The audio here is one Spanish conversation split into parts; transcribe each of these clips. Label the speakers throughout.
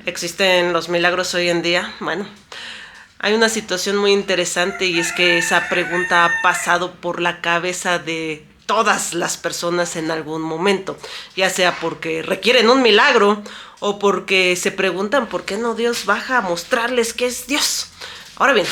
Speaker 1: ¿Existen los milagros hoy en día? Bueno, hay una situación muy interesante y es que esa pregunta ha pasado por la cabeza de todas las personas en algún momento, ya sea porque requieren un milagro o porque se preguntan por qué no Dios baja a mostrarles que es Dios. Ahora bien,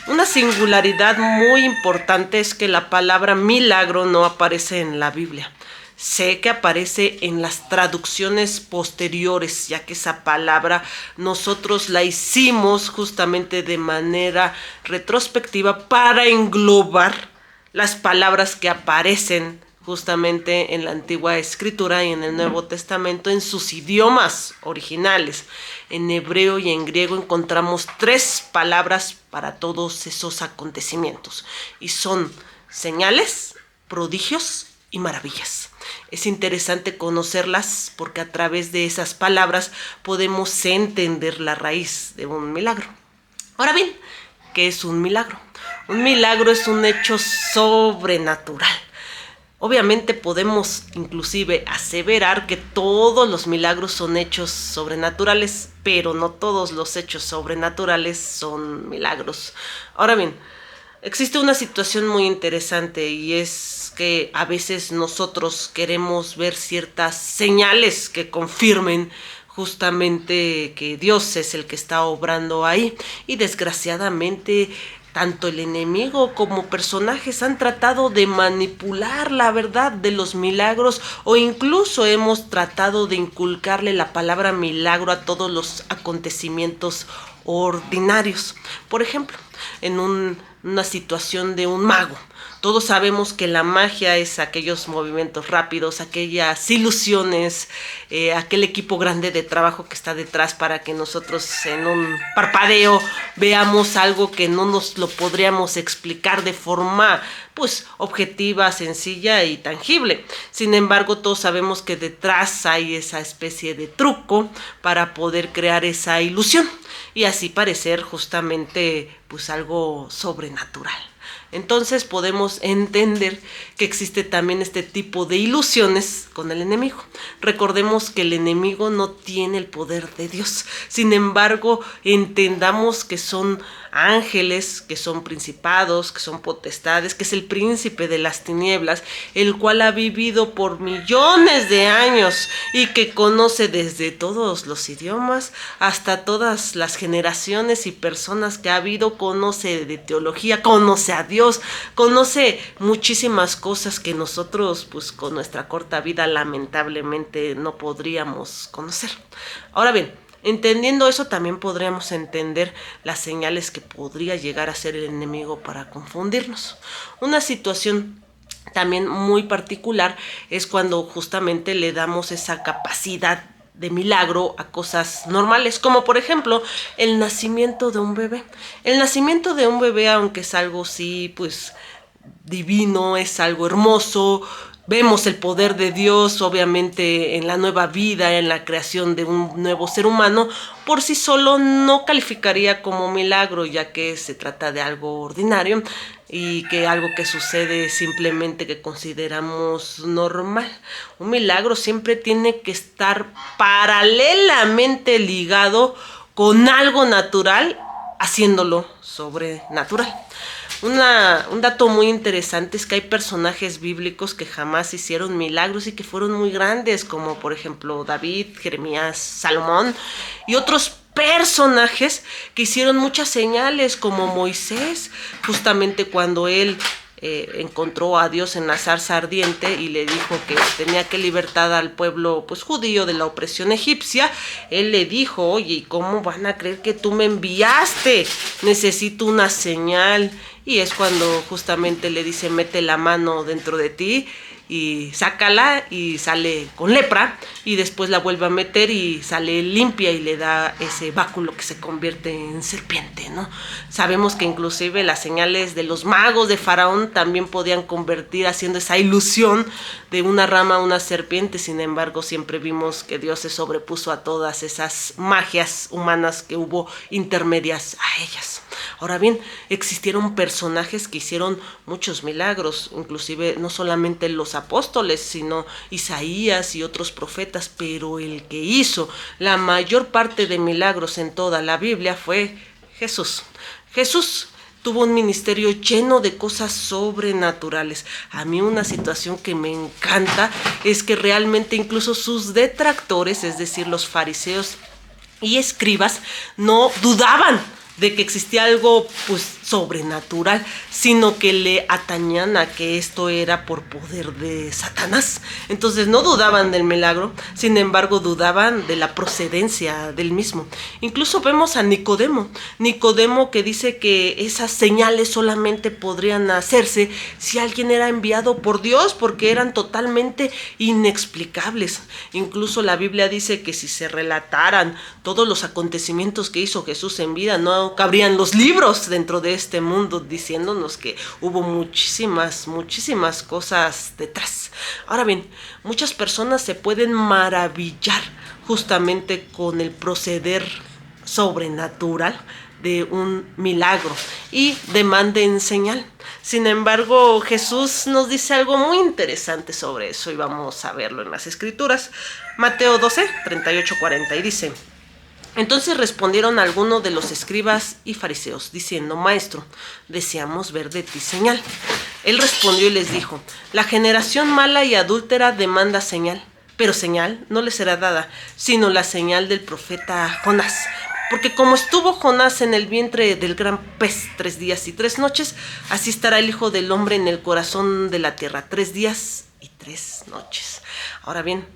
Speaker 1: una singularidad muy importante es que la palabra milagro no aparece en la Biblia. Sé que aparece en las traducciones posteriores, ya que esa palabra nosotros la hicimos justamente de manera retrospectiva para englobar las palabras que aparecen justamente en la Antigua Escritura y en el Nuevo Testamento en sus idiomas originales. En hebreo y en griego encontramos 3 palabras para todos esos acontecimientos y son señales, prodigios y maravillas. Es interesante conocerlas porque a través de esas palabras podemos entender la raíz de un milagro. Ahora bien, ¿qué es un milagro? Un milagro es un hecho sobrenatural. Obviamente podemos inclusive aseverar que todos los milagros son hechos sobrenaturales, pero no todos los hechos sobrenaturales son milagros. Ahora bien, existe una situación muy interesante y es que a veces nosotros queremos ver ciertas señales que confirmen justamente que Dios es el que está obrando ahí y desgraciadamente tanto el enemigo como personajes han tratado de manipular la verdad de los milagros o incluso hemos tratado de inculcarle la palabra milagro a todos los acontecimientos ordinarios. Por ejemplo, en una situación de un mago. Todos sabemos que la magia es aquellos movimientos rápidos, aquellas ilusiones, aquel equipo grande de trabajo que está detrás para que nosotros en un parpadeo veamos algo que no nos lo podríamos explicar de forma pues objetiva, sencilla y tangible. Sin embargo, todos sabemos que detrás hay esa especie de truco para poder crear esa ilusión y así parecer justamente pues algo sobrenatural. Entonces podemos entender que existe también este tipo de ilusiones con el enemigo. Recordemos que el enemigo no tiene el poder de Dios. Sin embargo, entendamos que son ángeles, que son principados, que son potestades, que es el príncipe de las tinieblas, el cual ha vivido por millones de años y que conoce desde todos los idiomas hasta todas las generaciones y personas que ha habido, conoce de teología, conoce a Dios, conoce muchísimas cosas que nosotros pues con nuestra corta vida lamentablemente no podríamos conocer. Ahora bien, entendiendo eso también podríamos entender las señales que podría llegar a ser el enemigo para confundirnos. Una situación también muy particular es cuando justamente le damos esa capacidad de milagro a cosas normales, como por ejemplo el nacimiento de un bebé. El nacimiento de un bebé, aunque es algo sí, pues divino, es algo hermoso, vemos el poder de Dios obviamente en la nueva vida, en la creación de un nuevo ser humano, por sí solo no calificaría como milagro, ya que se trata de algo ordinario y que algo que sucede simplemente que consideramos normal. Un milagro siempre tiene que estar paralelamente ligado con algo natural, haciéndolo sobrenatural. Un dato muy interesante es que hay personajes bíblicos que jamás hicieron milagros y que fueron muy grandes, como por ejemplo David, Jeremías, Salomón y otros personajes que hicieron muchas señales, como Moisés, justamente cuando él encontró a Dios en la zarza ardiente y le dijo que tenía que libertar al pueblo pues judío de la opresión egipcia. Él le dijo: oye, ¿cómo van a creer que tú me enviaste? Necesito una señal. Y es cuando justamente le dice: mete la mano dentro de ti y sácala, y sale con lepra, y después la vuelve a meter y sale limpia y le da ese báculo que se convierte en serpiente, ¿no? Sabemos que inclusive las señales de los magos de Faraón también podían convertir, haciendo esa ilusión de una rama a una serpiente. Sin embargo, siempre vimos que Dios se sobrepuso a todas esas magias humanas que hubo intermedias a ellas. Ahora bien, existieron personajes que hicieron muchos milagros, inclusive no solamente los apóstoles, sino Isaías y otros profetas, pero el que hizo la mayor parte de milagros en toda la Biblia fue Jesús. Jesús tuvo un ministerio lleno de cosas sobrenaturales. A mí una situación que me encanta es que realmente incluso sus detractores, es decir, los fariseos y escribas, no dudaban de que existía algo pues sobrenatural, sino que le atañían a que esto era por poder de Satanás. Entonces no dudaban del milagro, sin embargo dudaban de la procedencia del mismo. Incluso vemos a Nicodemo que dice que esas señales solamente podrían hacerse si alguien era enviado por Dios, porque eran totalmente inexplicables. Incluso la Biblia dice que si se relataran todos los acontecimientos que hizo Jesús en vida, no cabrían los libros dentro de este mundo, diciéndonos que hubo muchísimas cosas detrás. Ahora bien, muchas personas se pueden maravillar justamente con el proceder sobrenatural de un milagro y demanden señal. Sin embargo, Jesús nos dice algo muy interesante sobre eso y vamos a verlo en las Escrituras. Mateo 12, 38-40 y dice: entonces respondieron algunos de los escribas y fariseos, diciendo: Maestro, deseamos ver de ti señal. Él respondió y les dijo: la generación mala y adúltera demanda señal, pero señal no le será dada, sino la señal del profeta Jonás. Porque como estuvo Jonás en el vientre del gran pez 3 días y 3 noches, así estará el Hijo del Hombre en el corazón de la tierra 3 días y 3 noches. Ahora bien,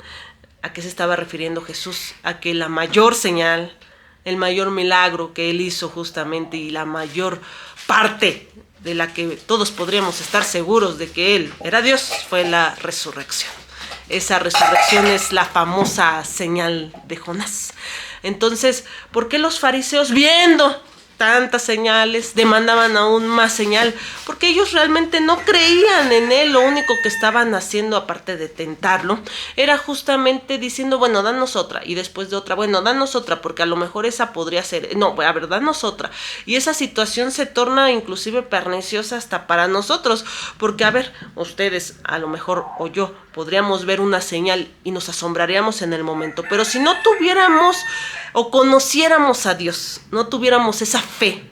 Speaker 1: ¿a qué se estaba refiriendo Jesús? A que la mayor señal, el mayor milagro que él hizo justamente y la mayor parte de la que todos podríamos estar seguros de que él era Dios fue la resurrección. Esa resurrección es la famosa señal de Jonás. Entonces, ¿por qué los fariseos, viendo tantas señales, demandaban aún más señal? Porque ellos realmente no creían en él. Lo único que estaban haciendo, aparte de tentarlo, era justamente diciendo: bueno, danos otra, y después de otra, bueno, danos otra, porque a lo mejor esa podría ser, no, a ver, danos otra. Y esa situación se torna inclusive perniciosa hasta para nosotros, porque a ver, ustedes a lo mejor o yo podríamos ver una señal y nos asombraríamos en el momento, pero si no tuviéramos o conociéramos a Dios, no tuviéramos esa fe,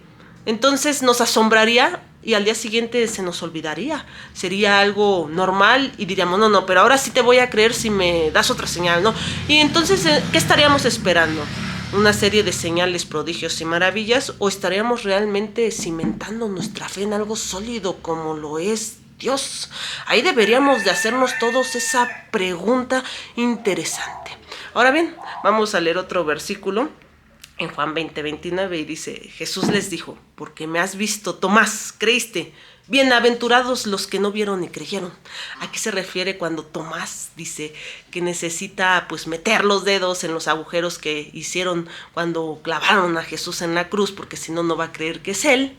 Speaker 1: entonces nos asombraría y al día siguiente se nos olvidaría. Sería algo normal y diríamos: no, pero ahora sí te voy a creer si me das otra señal, ¿no? Y entonces, ¿qué estaríamos esperando? ¿Una serie de señales, prodigios y maravillas? ¿O estaríamos realmente cimentando nuestra fe en algo sólido como lo es Dios? Ahí deberíamos de hacernos todos esa pregunta interesante. Ahora bien, vamos a leer otro versículo en Juan 20:29 y dice: Jesús les dijo: porque me has visto, Tomás, creíste. Bienaventurados los que no vieron y creyeron. ¿A qué se refiere cuando Tomás dice que necesita pues meter los dedos en los agujeros que hicieron cuando clavaron a Jesús en la cruz, porque si no, no va a creer que es él?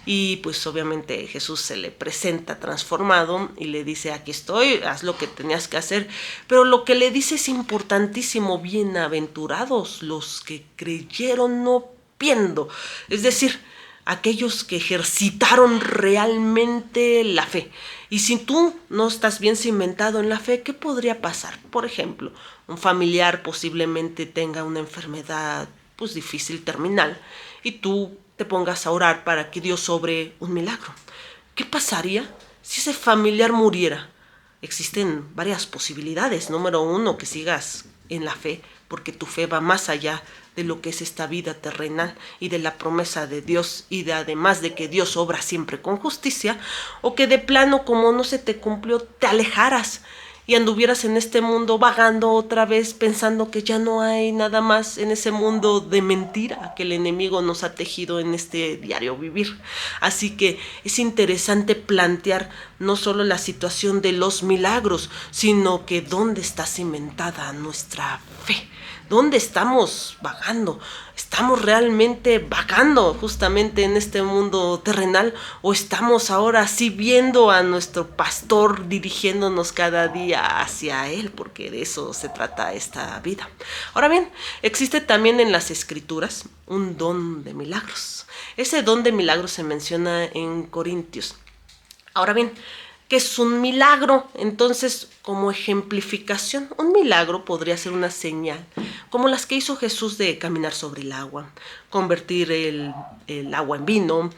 Speaker 1: Y pues obviamente Jesús se le presenta transformado y le dice: aquí estoy, haz lo que tenías que hacer. Pero lo que le dice es importantísimo: bienaventurados los que creyeron no viendo. Es decir, aquellos que ejercitaron realmente la fe. Y si tú no estás bien cimentado en la fe, ¿qué podría pasar? Por ejemplo, un familiar posiblemente tenga una enfermedad pues difícil, terminal, y tú te pongas a orar para que Dios obre un milagro. ¿Qué pasaría si ese familiar muriera? Existen varias posibilidades. Número 1, que sigas en la fe, porque tu fe va más allá de lo que es esta vida terrenal y de la promesa de Dios, y de además de que Dios obra siempre con justicia. O que de plano, como no se te cumplió, te alejaras y anduvieras en este mundo vagando otra vez, pensando que ya no hay nada más en ese mundo de mentira que el enemigo nos ha tejido en este diario vivir. Así que es interesante plantear no solo la situación de los milagros, sino que dónde está cimentada nuestra fe. ¿Dónde estamos vagando? ¿Estamos realmente vagando justamente en este mundo terrenal? ¿O estamos ahora sí viendo a nuestro pastor dirigiéndonos cada día hacia él? Porque de eso se trata esta vida. Ahora bien, existe también en las escrituras un don de milagros. Ese don de milagros se menciona en Corintios. Ahora bien, ¿qué es un milagro? Entonces, como ejemplificación, un milagro podría ser una señal, como las que hizo Jesús de caminar sobre el agua, convertir el agua en vino,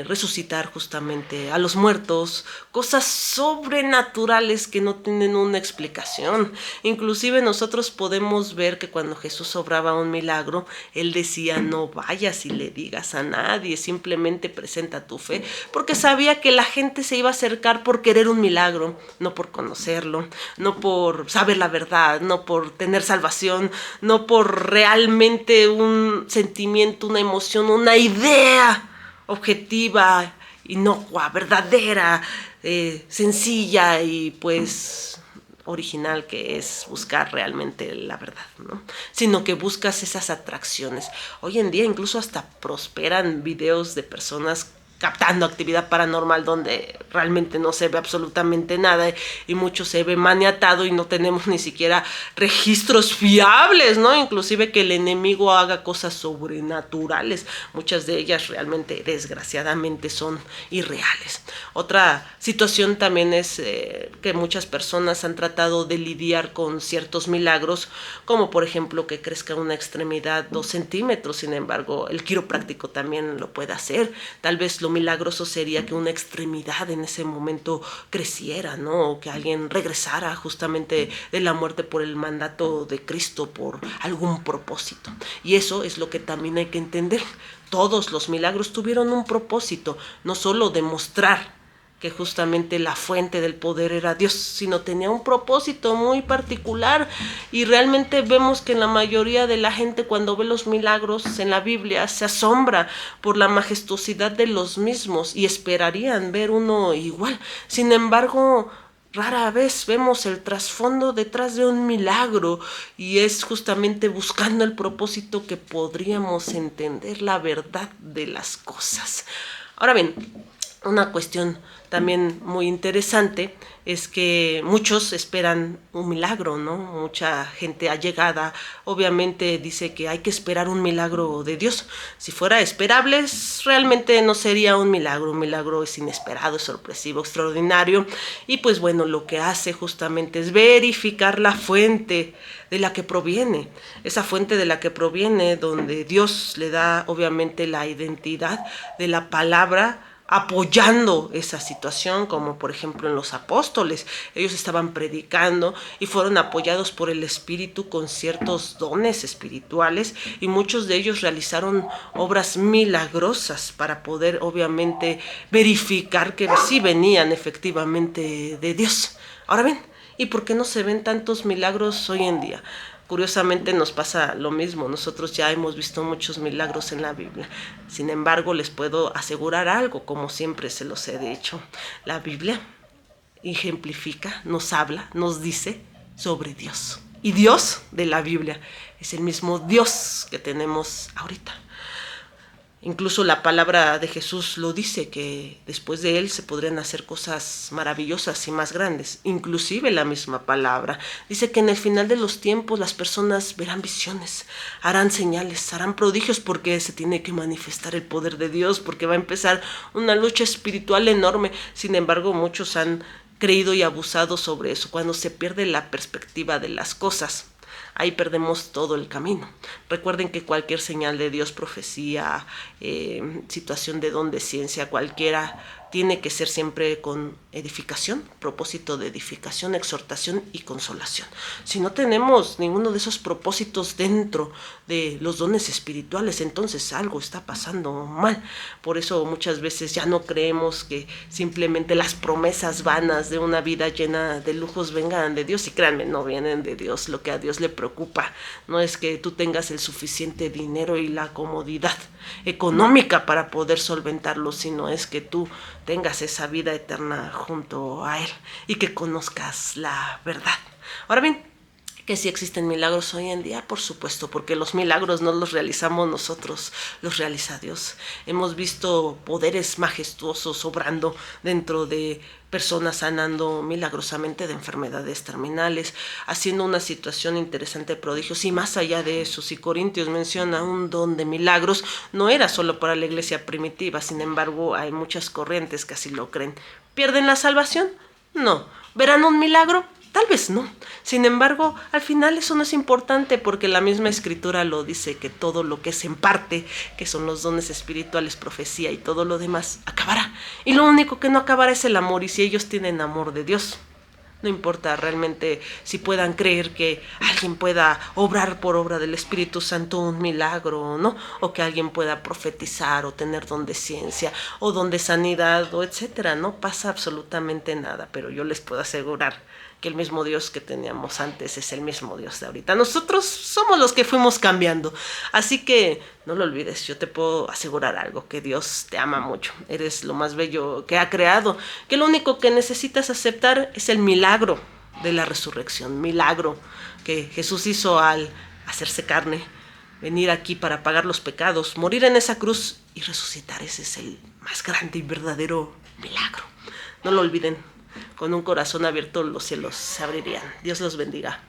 Speaker 1: resucitar justamente a los muertos, cosas sobrenaturales que no tienen una explicación. Inclusive nosotros podemos ver que cuando Jesús obraba un milagro, él decía: no vayas y le digas a nadie, simplemente presenta tu fe, porque sabía que la gente se iba a acercar por querer un milagro, no por conocerlo, no por saber la verdad, no por tener salvación, no por realmente un sentimiento, una emoción, una idea objetiva, inocua, verdadera, sencilla y pues original, que es buscar realmente la verdad, ¿no? Sino que buscas esas atracciones. Hoy en día incluso hasta prosperan videos de personas captando actividad paranormal donde realmente no se ve absolutamente nada y mucho se ve maniatado y no tenemos ni siquiera registros fiables, ¿no? Inclusive que el enemigo haga cosas sobrenaturales. Muchas de ellas realmente, desgraciadamente, son irreales. Otra situación también es que muchas personas han tratado de lidiar con ciertos milagros, como por ejemplo que crezca una extremidad 2 centímetros. Sin embargo, el quiropráctico también lo puede hacer. Tal vez lo milagroso sería que una extremidad en ese momento creciera, ¿no? O que alguien regresara justamente de la muerte por el mandato de Cristo, por algún propósito. Y eso es lo que también hay que entender. Todos los milagros tuvieron un propósito, no solo demostrar que justamente la fuente del poder era Dios, sino tenía un propósito muy particular. Y realmente vemos que la mayoría de la gente, cuando ve los milagros en la Biblia, se asombra por la majestuosidad de los mismos y esperarían ver uno igual. Sin embargo, rara vez vemos el trasfondo detrás de un milagro, y es justamente buscando el propósito que podríamos entender la verdad de las cosas. Ahora bien, una cuestión también muy interesante es que muchos esperan un milagro, ¿no? Mucha gente allegada obviamente dice que hay que esperar un milagro de Dios. Si fuera esperable, realmente no sería un milagro. Un milagro es inesperado, es sorpresivo, extraordinario. Y pues bueno, lo que hace justamente es verificar la fuente de la que proviene. Esa fuente de la que proviene, donde Dios le da obviamente la identidad de la palabra, apoyando esa situación, como por ejemplo en los apóstoles. Ellos estaban predicando y fueron apoyados por el Espíritu con ciertos dones espirituales, y muchos de ellos realizaron obras milagrosas para poder obviamente verificar que sí venían efectivamente de Dios. Ahora bien, ¿y por qué no se ven tantos milagros hoy en día? Curiosamente nos pasa lo mismo. Nosotros ya hemos visto muchos milagros en la Biblia. Sin embargo, les puedo asegurar algo, como siempre se los he dicho. La Biblia ejemplifica, nos habla, nos dice sobre Dios. Y Dios de la Biblia es el mismo Dios que tenemos ahorita. Incluso la palabra de Jesús lo dice, que después de él se podrían hacer cosas maravillosas y más grandes. Inclusive la misma palabra dice que en el final de los tiempos las personas verán visiones, harán señales, harán prodigios, porque se tiene que manifestar el poder de Dios, porque va a empezar una lucha espiritual enorme. Sin embargo, muchos han creído y abusado sobre eso, cuando se pierde la perspectiva de las cosas. Ahí perdemos todo el camino. Recuerden que cualquier señal de Dios, profecía, situación de don de ciencia, cualquiera, tiene que ser siempre con edificación, propósito de edificación, exhortación y consolación. Si no tenemos ninguno de esos propósitos dentro de los dones espirituales, entonces algo está pasando mal. Por eso muchas veces ya no creemos que simplemente las promesas vanas de una vida llena de lujos vengan de Dios. Y créanme, no vienen de Dios. Lo que a Dios le preocupa no es que tú tengas el suficiente dinero y la comodidad económica para poder solventarlo, sino es que tú tengas esa vida eterna junto a Él y que conozcas la verdad. Ahora bien, Que sí existen milagros hoy en día, por supuesto, porque los milagros no los realizamos nosotros, los realiza Dios. Hemos visto poderes majestuosos obrando dentro de personas, sanando milagrosamente de enfermedades terminales, haciendo una situación interesante de prodigios. Y más allá de eso, si Corintios menciona un don de milagros, no era solo para la iglesia primitiva. Sin embargo, hay muchas corrientes que así lo creen. ¿Pierden la salvación? No. ¿Verán un milagro? Tal vez no. Sin embargo, al final eso no es importante porque la misma escritura lo dice, que todo lo que es en parte, que son los dones espirituales, profecía y todo lo demás, acabará. Y lo único que no acabará es el amor, y si ellos tienen amor de Dios, no importa realmente si puedan creer que alguien pueda obrar por obra del Espíritu Santo un milagro, ¿no? O que alguien pueda profetizar o tener don de ciencia o don de sanidad o etcétera. No pasa absolutamente nada, pero yo les puedo asegurar que el mismo Dios que teníamos antes es el mismo Dios de ahorita. Nosotros somos los que fuimos cambiando. Así que no lo olvides, yo te puedo asegurar algo, que Dios te ama mucho. Eres lo más bello que ha creado, que lo único que necesitas aceptar es el milagro de la resurrección, milagro que Jesús hizo al hacerse carne, venir aquí para pagar los pecados, morir en esa cruz y resucitar. Ese es el más grande y verdadero milagro. No lo olviden. Con un corazón abierto los cielos se abrirían. Dios los bendiga.